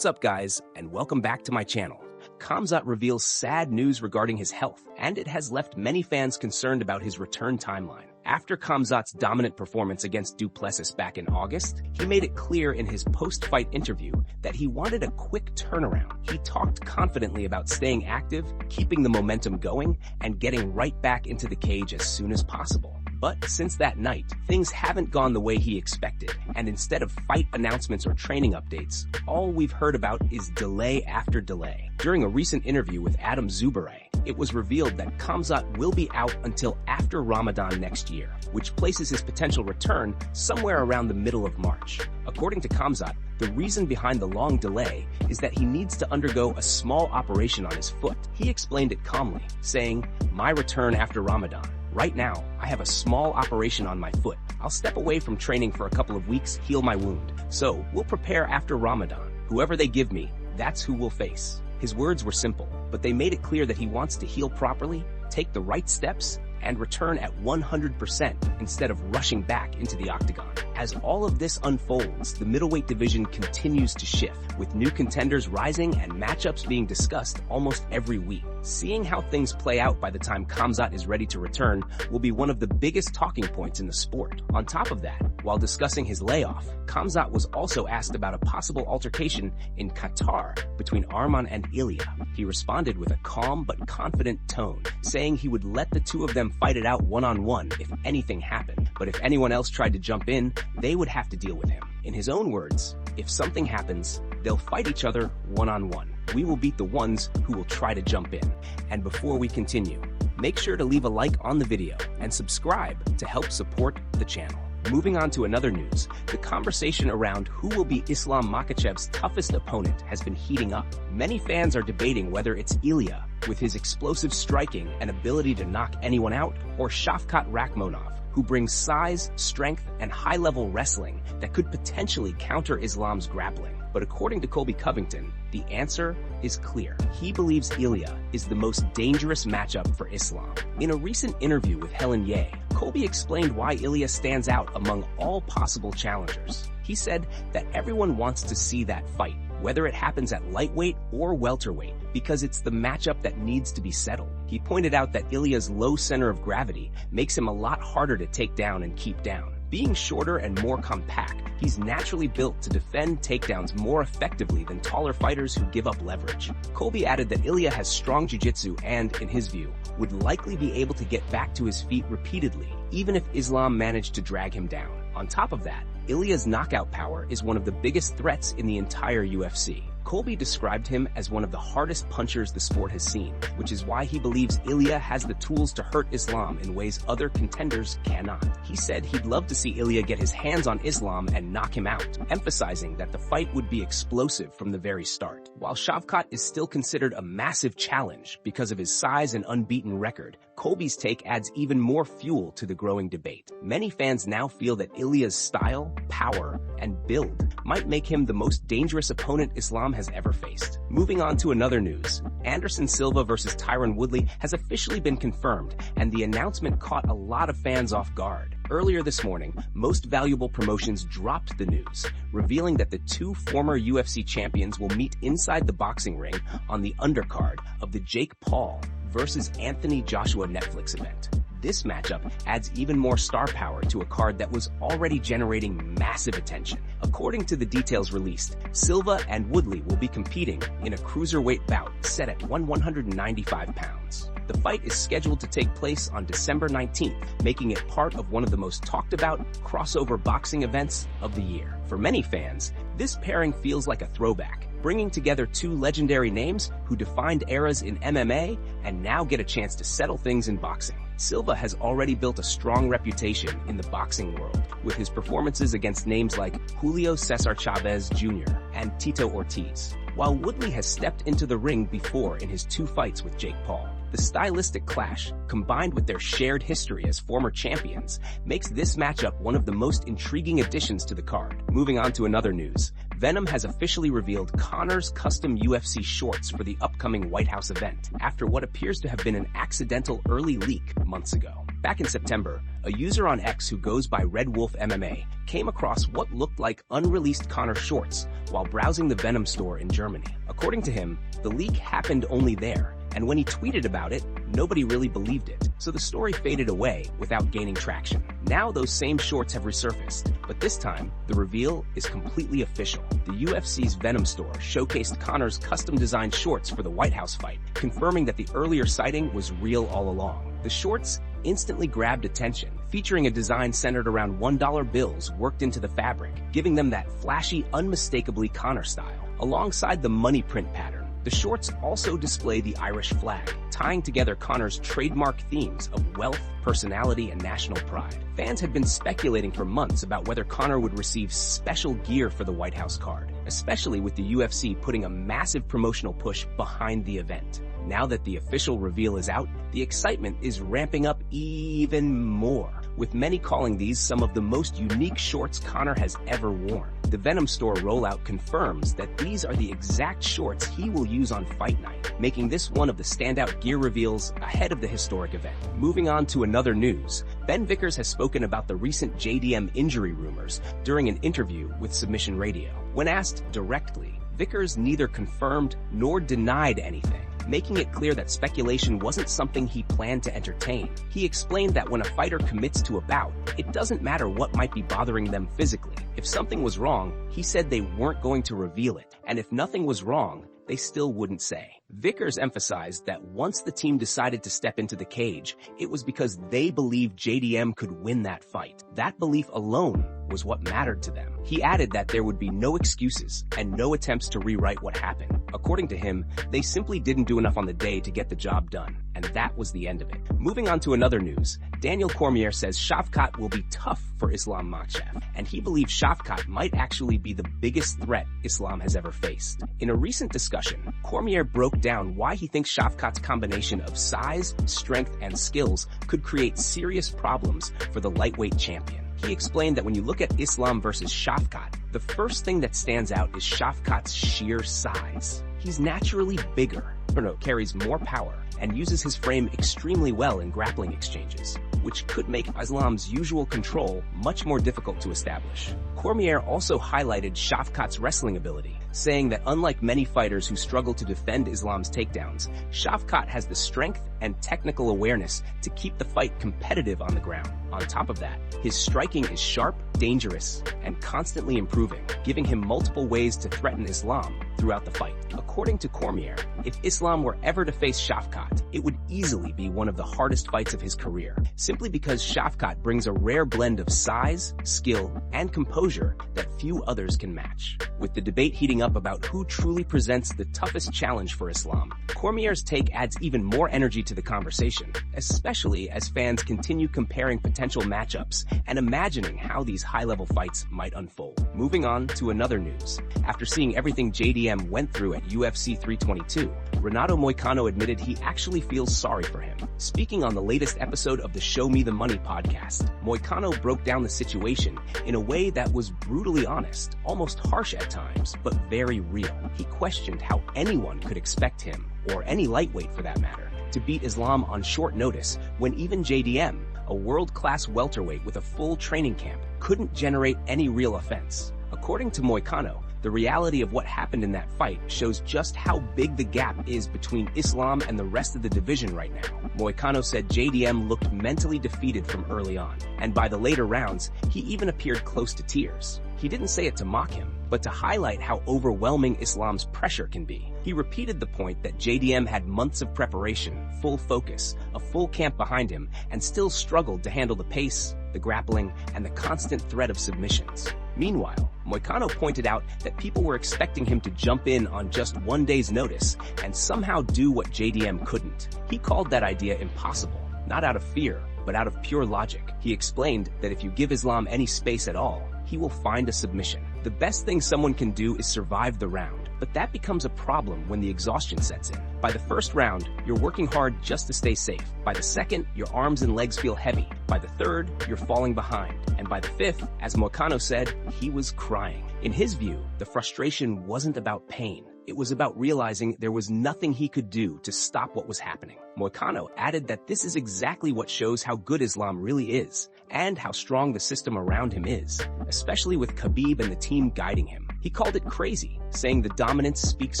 What's up, guys, and welcome back to my channel. Khamzat reveals sad news regarding his health, and it has left many fans concerned about his return timeline. After Khamzat's dominant performance against Du Plessis back in August, he made it clear in his post-fight interview that he wanted a quick turnaround. He talked confidently about staying active, keeping the momentum going, and getting right back into the cage as soon as possible. But since that night, things haven't gone the way he expected, and instead of fight announcements or training updates, all we've heard about is delay after delay. During a recent interview with Adam Zubaray, it was revealed that Khamzat will be out until after Ramadan next year, which places his potential return somewhere around the middle of March. According to Khamzat, the reason behind the long delay is that he needs to undergo a small operation on his foot. He explained it calmly, saying, "My return after Ramadan. Right now, I have a small operation on my foot. I'll step away from training for a couple of weeks, heal my wound. So, we'll prepare after Ramadan. Whoever they give me, that's who we'll face." His words were simple, but they made it clear that he wants to heal properly, take the right steps, and return at 100% instead of rushing back into the octagon. As all of this unfolds, the middleweight division continues to shift, with new contenders rising and matchups being discussed almost every week. Seeing how things play out by the time Khamzat is ready to return will be one of the biggest talking points in the sport. On top of that, while discussing his layoff, Khamzat was also asked about a possible altercation in Qatar between Arman and Ilya. He responded with a calm but confident tone, saying he would let the two of them fight it out one-on-one if anything happened, but if anyone else tried to jump in, they would have to deal with him. In his own words, if something happens, they'll fight each other one-on-one. We will beat the ones who will try to jump in. And before we continue, make sure to leave a like on the video and subscribe to help support the channel. Moving on to another news, the conversation around who will be Islam Makhachev's toughest opponent has been heating up. Many fans are debating whether it's Ilya, with his explosive striking and ability to knock anyone out, or Shavkat Rakhmonov, who brings size, strength, and high-level wrestling that could potentially counter Islam's grappling. But according to Colby Covington, the answer is clear. He believes Ilya is the most dangerous matchup for Islam. In a recent interview with Helen Ye, Colby explained why Ilya stands out among all possible challengers. He said that everyone wants to see that fight, whether it happens at lightweight or welterweight, because it's the matchup that needs to be settled. He pointed out that Ilya's low center of gravity makes him a lot harder to take down and keep down. Being shorter and more compact, he's naturally built to defend takedowns more effectively than taller fighters who give up leverage. Colby added that Ilya has strong jiu-jitsu and, in his view, would likely be able to get back to his feet repeatedly, even if Islam managed to drag him down. On top of that, Ilya's knockout power is one of the biggest threats in the entire UFC. Colby described him as one of the hardest punchers the sport has seen, which is why he believes Ilya has the tools to hurt Islam in ways other contenders cannot. He said he'd love to see Ilya get his hands on Islam and knock him out, emphasizing that the fight would be explosive from the very start. While Shavkat is still considered a massive challenge because of his size and unbeaten record, Colby's take adds even more fuel to the growing debate. Many fans now feel that Ilya's style, power, and build might make him the most dangerous opponent Islam has ever faced. Moving on to another news, Anderson Silva versus Tyron Woodley has officially been confirmed, and the announcement caught a lot of fans off guard. Earlier this morning, Most Valuable Promotions dropped the news, revealing that the two former UFC champions will meet inside the boxing ring on the undercard of the Jake Paul versus Anthony Joshua Netflix event. This matchup adds even more star power to a card that was already generating massive attention. According to the details released, Silva and Woodley will be competing in a cruiserweight bout set at 195 pounds. The fight is scheduled to take place on December 19th, making it part of one of the most talked about crossover boxing events of the year. For many fans, this pairing feels like a throwback, bringing together two legendary names who defined eras in MMA and now get a chance to settle things in boxing. Silva has already built a strong reputation in the boxing world, with his performances against names like Julio Cesar Chavez Jr. and Tito Ortiz, while Woodley has stepped into the ring before in his two fights with Jake Paul. The stylistic clash, combined with their shared history as former champions, makes this matchup one of the most intriguing additions to the card. Moving on to another news, Venom has officially revealed Conor's custom UFC shorts for the upcoming White House event, after what appears to have been an accidental early leak months ago. Back in September, a user on X who goes by Red Wolf MMA came across what looked like unreleased Conor shorts while browsing the Venom store in Germany. According to him, the leak happened only there, and when he tweeted about it, nobody really believed it, so the story faded away without gaining traction. Now those same shorts have resurfaced, but this time, the reveal is completely official. The UFC's Venom store showcased Conor's custom-designed shorts for the White House fight, confirming that the earlier sighting was real all along. The shorts instantly grabbed attention, featuring a design centered around $1 bills worked into the fabric, giving them that flashy, unmistakably Conor style. Alongside the money print pattern, the shorts also display the Irish flag, tying together Conor's trademark themes of wealth, personality, and national pride. Fans had been speculating for months about whether Conor would receive special gear for the White House card, especially with the UFC putting a massive promotional push behind the event. Now that the official reveal is out, the excitement is ramping up even more, with many calling these some of the most unique shorts Conor has ever worn. The Venom store rollout confirms that these are the exact shorts he will use on fight night, making this one of the standout gear reveals ahead of the historic event. Moving on to another news, Ben Vickers has spoken about the recent JDM injury rumors during an interview with Submission Radio. When asked directly, Vickers neither confirmed nor denied anything, making it clear that speculation wasn't something he planned to entertain. He explained that when a fighter commits to a bout, it doesn't matter what might be bothering them physically. If something was wrong, he said they weren't going to reveal it, and if nothing was wrong, they still wouldn't say. Vickers emphasized that once the team decided to step into the cage, it was because they believed JDM could win that fight. That belief alone was what mattered to them. He added that there would be no excuses and no attempts to rewrite what happened. According to him, they simply didn't do enough on the day to get the job done, and that was the end of it. Moving on to another news, Daniel Cormier says Shavkat will be tough for Islam Makhachev, and he believes Shavkat might actually be the biggest threat Islam has ever faced. In a recent discussion, Cormier broke down why he thinks Shavkat's combination of size, strength, and skills could create serious problems for the lightweight champion. He explained that when you look at Islam versus Shavkat, the first thing that stands out is Shavkat's sheer size. He's naturally bigger, carries more power, and uses his frame extremely well in grappling exchanges, which could make Islam's usual control much more difficult to establish. Cormier also highlighted Shavkat's wrestling ability, saying that unlike many fighters who struggle to defend Islam's takedowns, Shavkat has the strength and technical awareness to keep the fight competitive on the ground. On top of that, his striking is sharp, dangerous, and constantly improving, giving him multiple ways to threaten Islam throughout the fight. According to Cormier, if Islam were ever to face Shavkat, it would easily be one of the hardest fights of his career, simply because Shavkat brings a rare blend of size, skill, and composure that few others can match. With the debate heating up about who truly presents the toughest challenge for Islam, Cormier's take adds even more energy to the conversation, especially as fans continue comparing potential matchups and imagining how these high-level fights might unfold. Moving on to another news. After seeing everything JDM went through at UFC 322, Renato Moicano admitted he actually feels sorry for him. Speaking on the latest episode of the Show Me the Money podcast, Moicano broke down the situation in a way that was brutally honest, almost harsh at times, but very real. He questioned how anyone could expect him, or any lightweight for that matter, to beat Islam on short notice when even JDM, a world-class welterweight with a full training camp, couldn't generate any real offense. According to Moicano, the reality of what happened in that fight shows just how big the gap is between Islam and the rest of the division right now. Moicano said JDM looked mentally defeated from early on, and by the later rounds, he even appeared close to tears. He didn't say it to mock him, but to highlight how overwhelming Islam's pressure can be. He repeated the point that JDM had months of preparation, full focus, a full camp behind him, and still struggled to handle the pace, the grappling, and the constant threat of submissions. Meanwhile, Moicano pointed out that people were expecting him to jump in on just one day's notice and somehow do what JDM couldn't. He called that idea impossible, not out of fear, but out of pure logic. He explained that if you give Islam any space at all, he will find a submission. The best thing someone can do is survive the round, but that becomes a problem when the exhaustion sets in. By the first round, you're working hard just to stay safe. By the second, your arms and legs feel heavy. By the third, you're falling behind. And by the fifth, as Moicano said, he was crying. In his view, the frustration wasn't about pain, It was about realizing there was nothing he could do to stop what was happening. Moicano added that this is exactly what shows how good Islam really is, and how strong the system around him is, especially with Khabib and the team guiding him. He called it crazy, saying the dominance speaks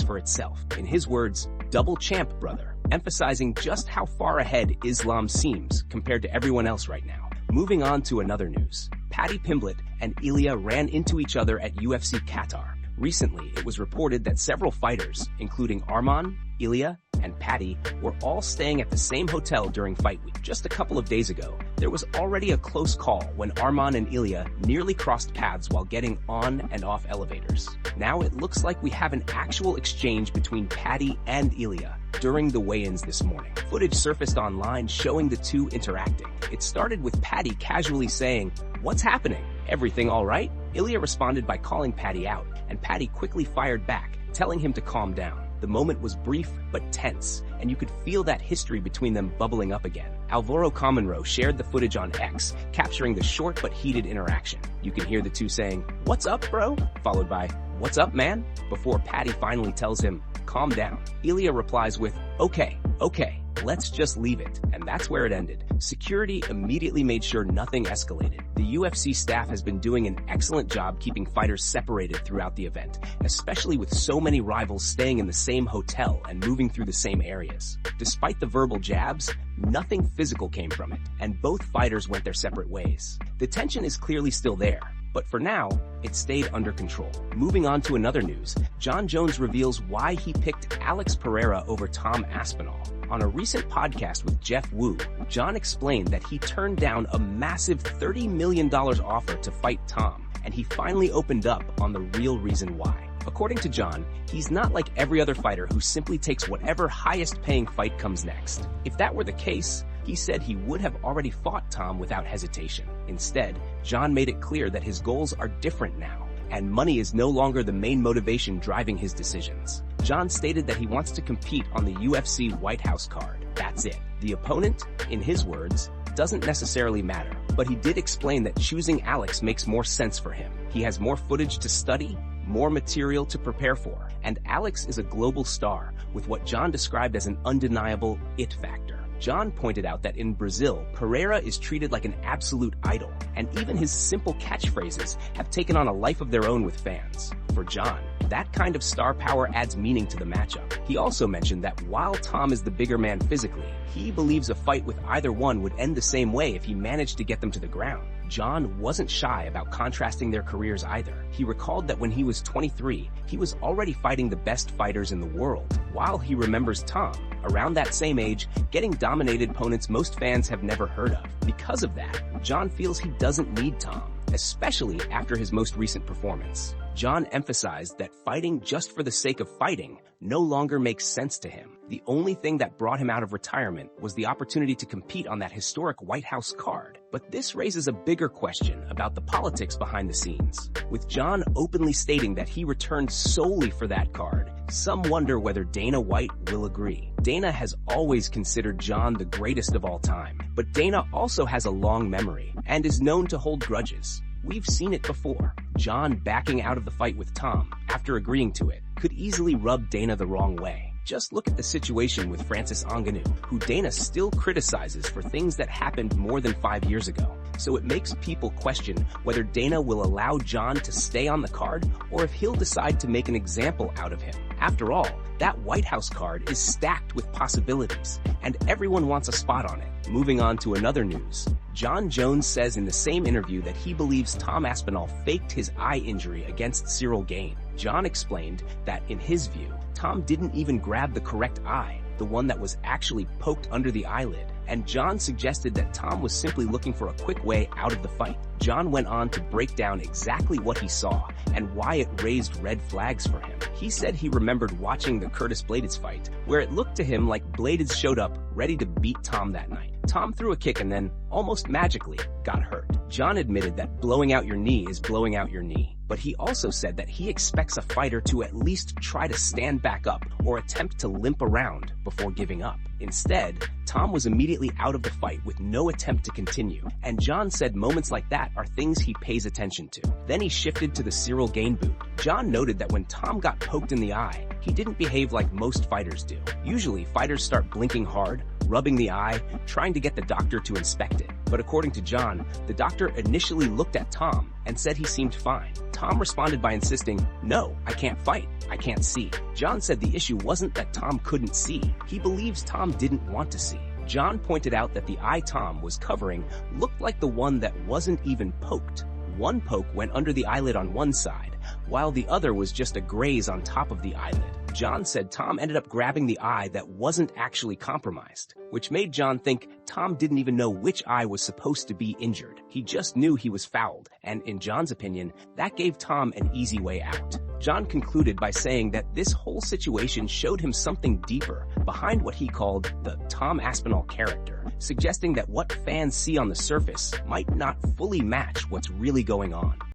for itself. In his words, double champ, brother, emphasizing just how far ahead Islam seems compared to everyone else right now. Moving on to another news. Paddy Pimblett and Ilya ran into each other at UFC Qatar. Recently, it was reported that several fighters, including Arman, Ilya, and Paddy, were all staying at the same hotel during fight week. Just a couple of days ago, there was already a close call when Arman and Ilya nearly crossed paths while getting on and off elevators. Now it looks like we have an actual exchange between Paddy and Ilya during the weigh-ins this morning. Footage surfaced online showing the two interacting. It started with Paddy casually saying, "What's happening? Everything all right?" Ilya responded by calling Paddy out, and Paddy quickly fired back, telling him to calm down. The moment was brief but tense, and you could feel that history between them bubbling up again. Alvaro Comenro shared the footage on X, capturing the short but heated interaction. You can hear the two saying, "What's up, bro?" followed by, "What's up, man?" before Paddy finally tells him, "Calm down." Ilya replies with, okay, let's just leave it." And that's where it ended. Security immediately made sure nothing escalated. The UFC staff has been doing an excellent job keeping fighters separated throughout the event, especially with so many rivals staying in the same hotel and moving through the same areas. Despite the verbal jabs, nothing physical came from it, and both fighters went their separate ways. The tension is clearly still there, but for now, it stayed under control. Moving on to another news, Jon Jones reveals why he picked Alex Pereira over Tom Aspinall. On a recent podcast with Jeff Wu, Jon explained that he turned down a massive $30 million offer to fight Tom, and he finally opened up on the real reason why. According to Jon, he's not like every other fighter who simply takes whatever highest-paying fight comes next. If that were the case, he said he would have already fought Tom without hesitation. Instead, Jon made it clear that his goals are different now, and money is no longer the main motivation driving his decisions. Jon stated that he wants to compete on the UFC White House card. That's it. The opponent, in his words, doesn't necessarily matter, but he did explain that choosing Alex makes more sense for him. He has more footage to study, more material to prepare for, and Alex is a global star with what Jon described as an undeniable it factor. Jon pointed out that in Brazil, Pereira is treated like an absolute idol, and even his simple catchphrases have taken on a life of their own with fans. For Jon, that kind of star power adds meaning to the matchup. He also mentioned that while Tom is the bigger man physically, he believes a fight with either one would end the same way if he managed to get them to the ground. Jon wasn't shy about contrasting their careers either. He recalled that when he was 23, he was already fighting the best fighters in the world, while he remembers Tom, around that same age, getting dominated opponents most fans have never heard of. Because of that, Jon feels he doesn't need Tom, especially after his most recent performance. Jon emphasized that fighting just for the sake of fighting no longer makes sense to him. The only thing that brought him out of retirement was the opportunity to compete on that historic White House card. But this raises a bigger question about the politics behind the scenes. With Jon openly stating that he returned solely for that card, some wonder whether Dana White will agree. Dana has always considered Jon the greatest of all time, but Dana also has a long memory and is known to hold grudges. We've seen it before. Jon backing out of the fight with Tom after agreeing to it could easily rub Dana the wrong way. Just look at the situation with Francis Ngannou, who Dana still criticizes for things that happened more than 5 years ago. So it makes people question whether Dana will allow Jon to stay on the card or if he'll decide to make an example out of him. After all, that White House card is stacked with possibilities, and everyone wants a spot on it. Moving on to another news. Jon Jones says in the same interview that he believes Tom Aspinall faked his eye injury against Cyril Gane. Jon explained that, in his view, Tom didn't even grab the correct eye, the one that was actually poked under the eyelid, and Jon suggested that Tom was simply looking for a quick way out of the fight. Jon went on to break down exactly what he saw and why it raised red flags for him. He said he remembered watching the Curtis Blaydes fight, where it looked to him like Blaydes showed up ready to beat Tom that night. Tom threw a kick and then, almost magically, got hurt. John admitted that blowing out your knee is blowing out your knee, but he also said that he expects a fighter to at least try to stand back up or attempt to limp around before giving up. Instead, Tom was immediately out of the fight with no attempt to continue, and John said moments like that are things he pays attention to. Then he shifted to the Cyril Gain boot. John noted that when Tom got poked in the eye, he didn't behave like most fighters do. Usually, fighters start blinking hard, rubbing the eye, trying to get the doctor to inspect it. But according to John, the doctor initially looked at Tom and said he seemed fine. Tom responded by insisting, "No, I can't fight. I can't see." John said the issue wasn't that Tom couldn't see. He believes Tom didn't want to see. John pointed out that the eye Tom was covering looked like the one that wasn't even poked. One poke went under the eyelid on one side, while the other was just a graze on top of the eyelid. John said Tom ended up grabbing the eye that wasn't actually compromised, which made John think Tom didn't even know which eye was supposed to be injured. He just knew he was fouled, and in John's opinion, that gave Tom an easy way out. John concluded by saying that this whole situation showed him something deeper behind what he called the Tom Aspinall character, suggesting that what fans see on the surface might not fully match what's really going on.